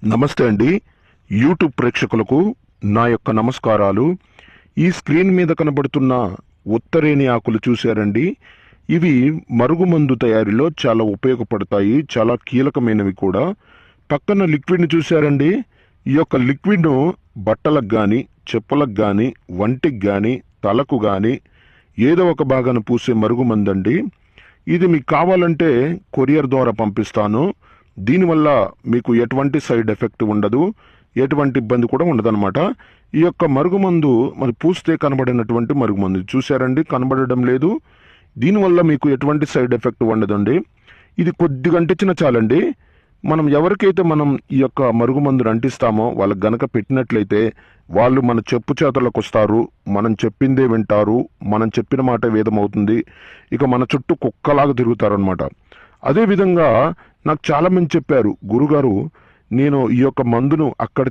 నమస్తే అండి. యూట్యూబ్ ప్రేక్షకులకు నా యొక్క నమస్కారాలు. ఈ స్క్రీన్ మీద కనబడుతున్న ఉత్తరేణి ఆకులు చూశారండి. ఇవి మరుగుమందు తయారీలో చాలా ఉపయోగపడతాయి, చాలా కీలకమైనవి కూడా. పక్కన లిక్విడ్ని చూశారండి. ఈ యొక్క లిక్విడ్ను బట్టలకు కానీ, చెప్పులకు కానీ, వంటికి కానీ, తలకు కానీ ఏదో ఒక భాగాన్ని పూసే మరుగుమందండి. ఇది మీకు కావాలంటే కొరియర్ ద్వారా పంపిస్తాను. దీనివల్ల మీకు ఎటువంటి సైడ్ ఎఫెక్ట్ ఉండదు, ఎటువంటి ఇబ్బంది కూడా ఉండదన్నమాట. ఈ యొక్క మరుగుమందు మరి పూస్తే కనబడినటువంటి మరుగుమందు చూశారండి, కనబడడం లేదు. దీనివల్ల మీకు ఎటువంటి సైడ్ ఎఫెక్ట్ ఉండదండి. ఇది కొద్దిగా అంటించిన చాలండి. మనం ఎవరికైతే మనం ఈ యొక్క మరుగుమందును అంటిస్తామో వాళ్ళకి గనక పెట్టినట్లయితే వాళ్ళు మన చెప్పు చేతలకు వస్తారు, మనం చెప్పిందే వింటారు, మనం చెప్పిన మాట వేదమవుతుంది. ఇక మన చుట్టూ కుక్కలాగా తిరుగుతారనమాట. అదేవిధంగా నాకు చాలామంది చెప్పారు, గురుగారు నేను ఈ యొక్క మందును అక్కడ